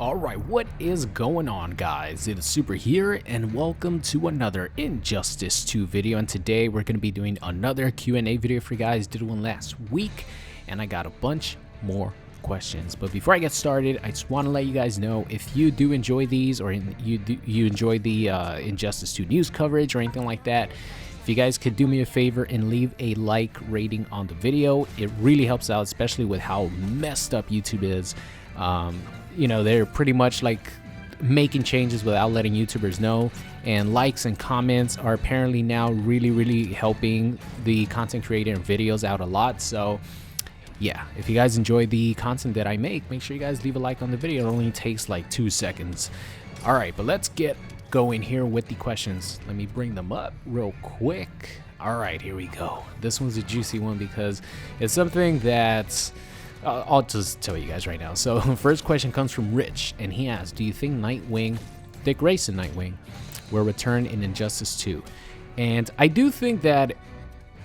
Alright, what is going on, guys? It is Super here, and welcome to another Injustice 2 video. And today we're going to be doing another Q&A video for you guys. Did one last week, and I got a bunch more questions. But before I get started, I just want to let you guys know, if you do enjoy these, or you enjoy the Injustice 2 news coverage or anything like that, if you guys could do me a favor and leave a like rating on the video, it really helps out, especially with how messed up YouTube is. You know, they're pretty much like making changes without letting YouTubers know, and likes and comments are apparently now really helping the content creator and videos out a lot. So yeah, if you guys enjoy the content that I make sure you guys leave a like on the video. It only takes like 2 seconds. All right, but let's get going here with the questions. Let me bring them up real quick. All right, here we go. This one's a juicy one because it's something that's I'll just tell you guys right now. So first question comes from Rich, and he asks, do you think Nightwing, Dick Grayson Nightwing, will return in Injustice 2? And I do think that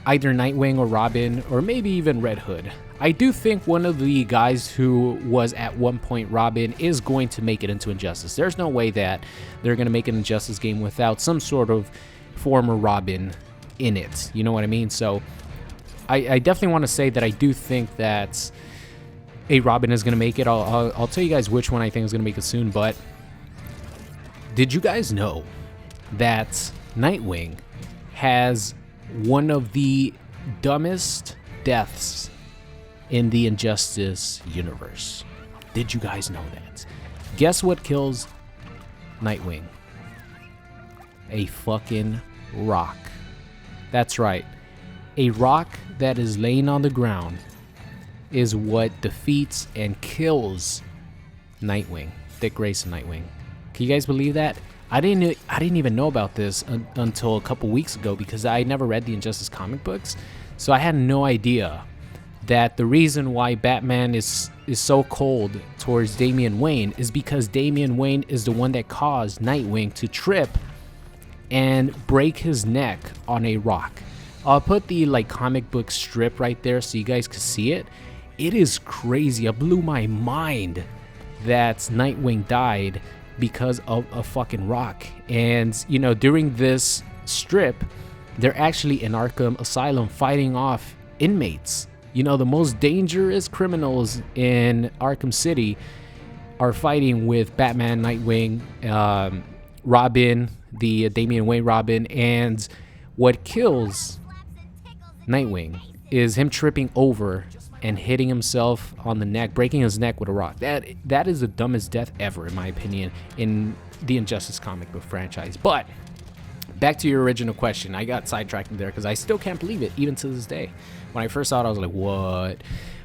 either Nightwing or Robin, or maybe even Red Hood, I do think one of the guys who was at one point Robin is going to make it into Injustice. There's no way that they're going to make an Injustice game without some sort of former Robin in it. You know what I mean? So I definitely want to say that I do think that a Robin is going to make it. I'll tell you guys which one I think is going to make it soon. But did you guys know that Nightwing has one of the dumbest deaths in the Injustice universe? Did you guys know that? Guess what kills Nightwing? A fucking rock. That's right. A rock that is laying on the ground is what defeats and kills Nightwing, Dick Grayson Nightwing. Can you guys believe that? I didn't even know about this until a couple weeks ago, because I never read the Injustice comic books, so I had no idea that the reason why Batman is so cold towards Damian Wayne is because Damian Wayne is the one that caused Nightwing to trip and break his neck on a rock. I'll put the comic book strip right there so you guys can see it. It is crazy. It blew my mind that Nightwing died because of a fucking rock. And, you know, during this strip, they're actually in Arkham Asylum fighting off inmates. You know, the most dangerous criminals in Arkham City are fighting with Batman, Nightwing, Robin, the Damian Wayne Robin, and what kills Nightwing is him tripping over and hitting himself on the neck, breaking his neck with a rock. That is the dumbest death ever, in my opinion, in the Injustice comic book franchise. But back to your original question. I got sidetracked there because I still can't believe it, even to this day. When I first saw it, I was like, what?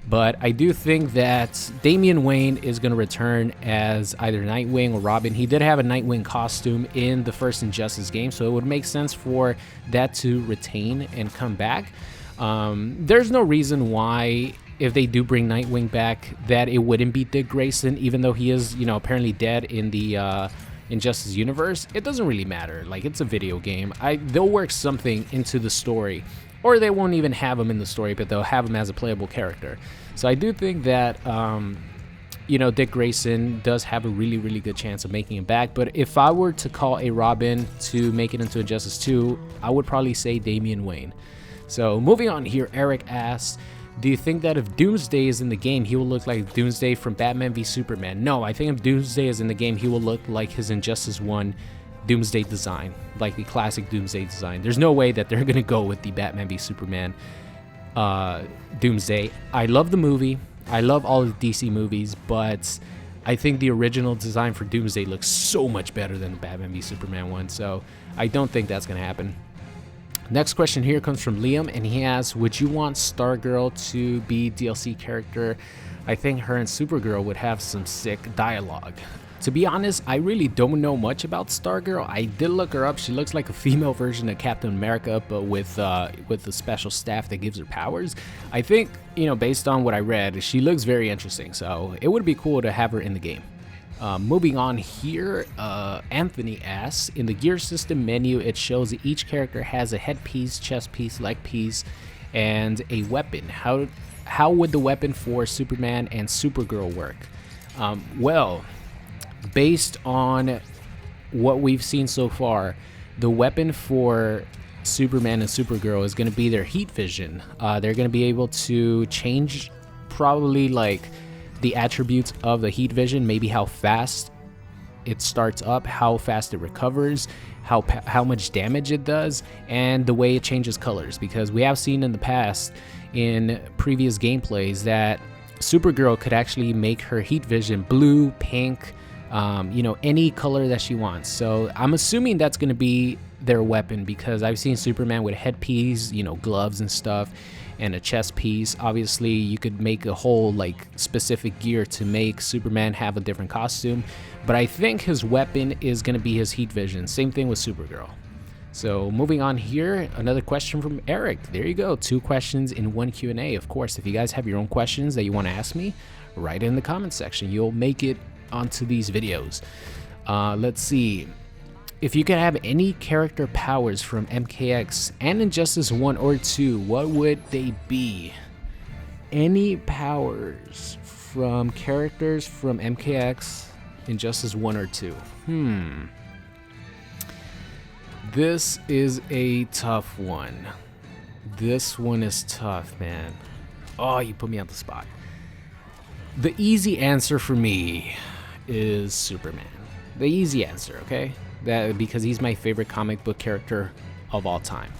But I do think that Damian Wayne is going to return as either Nightwing or Robin. He did have a Nightwing costume in the first Injustice game, so it would make sense for that to retain and come back. There's no reason why, if they do bring Nightwing back, that it wouldn't be Dick Grayson, even though he is, you know, apparently dead in the Injustice universe. It doesn't really matter. Like, it's a video game. They'll work something into the story, or they won't even have him in the story, but they'll have him as a playable character. So I do think that, you know, Dick Grayson does have a really good chance of making it back. But if I were to call a Robin to make it into Injustice 2, I would probably say Damian Wayne. So moving on here, Eric asks, do you think that if Doomsday is in the game, he will look like Doomsday from Batman v Superman? No, I think if Doomsday is in the game, he will look like his Injustice 1 Doomsday design, like the classic Doomsday design. There's no way that they're going to go with the Batman v Superman Doomsday. I love the movie. I love all the DC movies, but I think the original design for Doomsday looks so much better than the Batman v Superman one, so I don't think that's going to happen. Next question here comes from Liam, and he asks, would you want Stargirl to be DLC character? I think her and Supergirl would have some sick dialogue. To be honest, I really don't know much about Stargirl. I did look her up. She looks like a female version of Captain America, but with the special staff that gives her powers. I think, you know, based on what I read, she looks very interesting, so it would be cool to have her in the game. Moving on here, Anthony asks, in the gear system menu, it shows that each character has a headpiece, chest piece, leg piece, and a weapon. How would the weapon for Superman and Supergirl work? Well, based on what we've seen so far, the weapon for Superman and Supergirl is going to be their heat vision. They're going to be able to change probably like the attributes of the heat vision, maybe how fast it starts up, how fast it recovers, how much damage it does, and the way it changes colors, because we have seen in the past in previous gameplays that Supergirl could actually make her heat vision blue, pink, you know, any color that she wants. So I'm assuming that's going to be their weapon, because I've seen Superman with headpiece, you know, gloves and stuff, and a chest piece. Obviously you could make a whole like specific gear to make Superman have a different costume, but I think his weapon is going to be his heat vision. Same thing with Supergirl. So moving on here, another question from Eric. There you go, 2 questions in 1 Q&A. Of course, if you guys have your own questions that you want to ask me, write it in the comment section. You'll make it onto these videos. Let's see. If you could have any character powers from MKX and Injustice 1 or 2, what would they be? Any powers from characters from MKX, Injustice 1 or 2? This is a tough one. This one is tough, man. Oh, you put me on the spot. The easy answer for me is Superman. The easy answer, okay? That because he's my favorite comic book character of all time.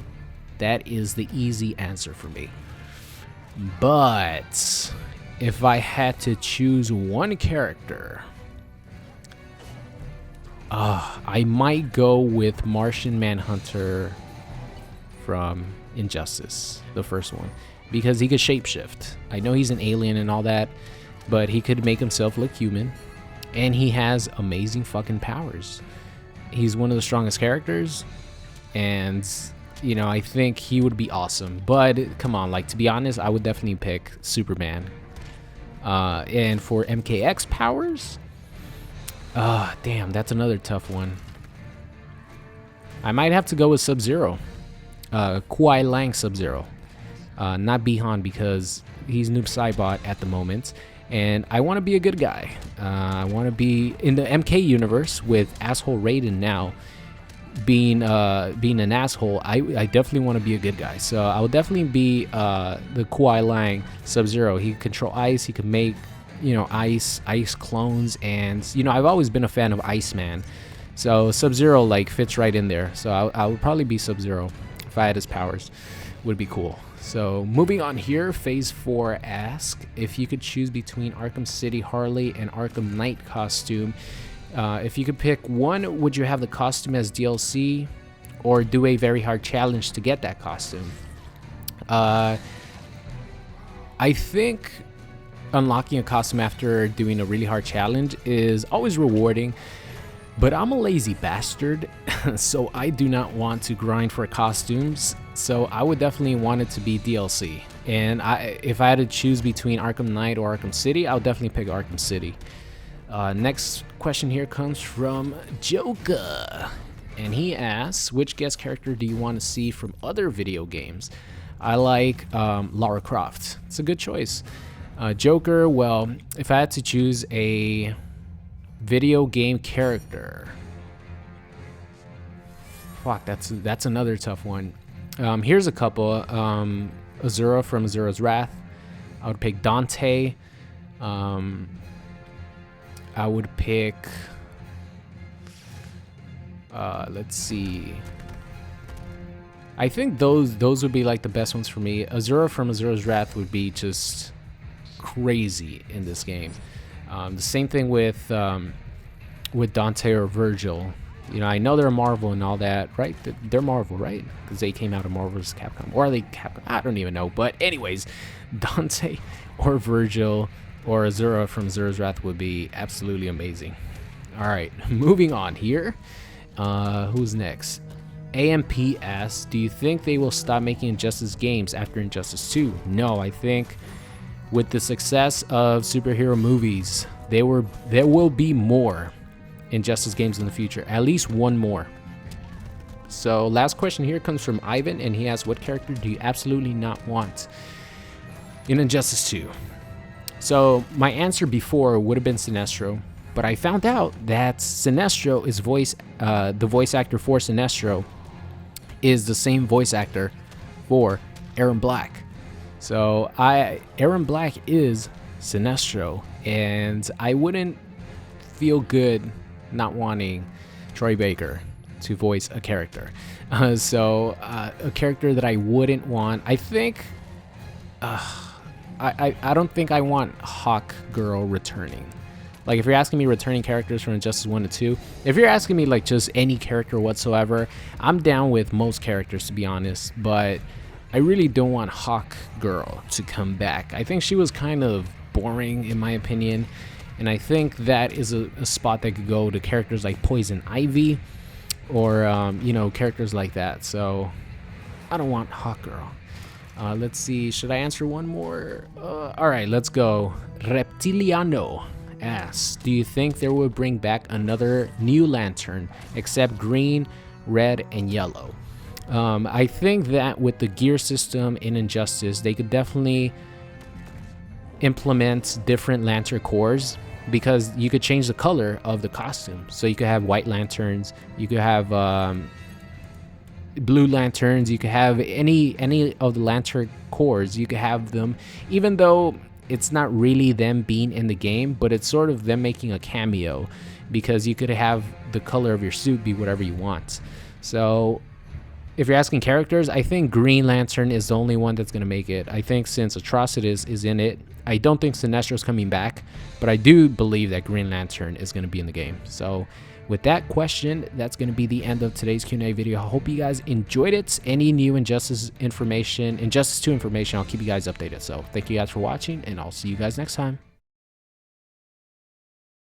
That is the easy answer for me. But if I had to choose one character, I might go with Martian Manhunter from Injustice, the first one, because he could shapeshift. I know he's an alien and all that, but he could make himself look human, and he has amazing fucking powers. He's one of the strongest characters, and you know, I think he would be awesome. But come on, like, to be honest, I would definitely pick Superman. And for Mkx powers, damn, that's another tough one. I might have to go with Sub-Zero, Kuai Lang Sub-Zero, not Bihan, because he's Noob Saibot at the moment. And I want to be a good guy. I want to be in the MK universe with asshole Raiden now being an asshole. I definitely want to be a good guy. So I will definitely be the Kuai Lang Sub-Zero. He can control ice. He can make, you know, ice clones. And, you know, I've always been a fan of Iceman. So Sub-Zero like fits right in there. So I would probably be Sub-Zero if I had his powers. Would be cool. So moving on here, Phase 4 asks, if you could choose between Arkham City Harley and Arkham Knight costume, if you could pick one, would you have the costume as DLC or do a very hard challenge to get that costume? I think unlocking a costume after doing a really hard challenge is always rewarding, but I'm a lazy bastard, so I do not want to grind for costumes. So I would definitely want it to be DLC. And if I had to choose between Arkham Knight or Arkham City, I would definitely pick Arkham City. Next question here comes from Joker. And he asks, which guest character do you want to see from other video games? I like Lara Croft. It's a good choice. Joker, well, if I had to choose a video game character, fuck, that's another tough one. Here's a couple. Azura from Azura's Wrath. I would pick Dante. I would pick, let's see, I think those would be like the best ones for me. Azura from Azura's Wrath would be just crazy in this game. The same thing with Dante or Virgil. You know, I know they're Marvel and all that, right? They're Marvel, right? Because they came out of Marvel's Capcom. Or are they Capcom? I don't even know. But anyways, Dante or Virgil or Azura from Azura's Wrath would be absolutely amazing. All right, moving on here. Who's next? AMP asks, do you think they will stop making Injustice games after Injustice 2? No, I think with the success of superhero movies, there will be more Injustice games in the future, at least one more. So last question here comes from Ivan, and he asks, what character do you absolutely not want in Injustice 2? So my answer before would have been Sinestro. But I found out that Sinestro is the voice actor for Sinestro is the same voice actor for Aaron Black. So Aaron Black is Sinestro, and I wouldn't feel good not wanting Troy Baker to voice a character. A character that I wouldn't want, I think, I don't think I want Hawk Girl returning. Like, if you're asking me returning characters from Injustice 1 to 2, if you're asking me like just any character whatsoever, I'm down with most characters, to be honest, but I really don't want Hawk Girl to come back. I think she was kind of boring in my opinion, and I think that is a spot that could go to characters like Poison Ivy or you know, characters like that. So I don't want Hawk Girl. Let's see, should I answer one more? All right, let's go. Reptiliano asks, do you think they will bring back another new Lantern except green, red, and yellow? I think that with the gear system in Injustice, they could definitely implement different Lantern cores, because you could change the color of the costume. So you could have white lanterns, you could have blue lanterns, you could have any of the Lantern cores, you could have them, even though it's not really them being in the game, but it's sort of them making a cameo, because you could have the color of your suit be whatever you want. So if you're asking characters, I think Green Lantern is the only one that's going to make it. I think since Atrocitus is in it, I don't think Sinestro's coming back, but I do believe that Green Lantern is going to be in the game. So with that question, that's going to be the end of today's Q&A video. I hope you guys enjoyed it. Any new Injustice 2 information, I'll keep you guys updated. So thank you guys for watching, and I'll see you guys next time.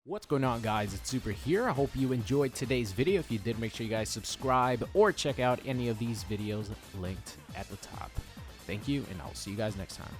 What's going on, guys? It's Super here. I hope you enjoyed today's video. If you did, make sure you guys subscribe or check out any of these videos linked at the top. Thank you, and I'll see you guys next time.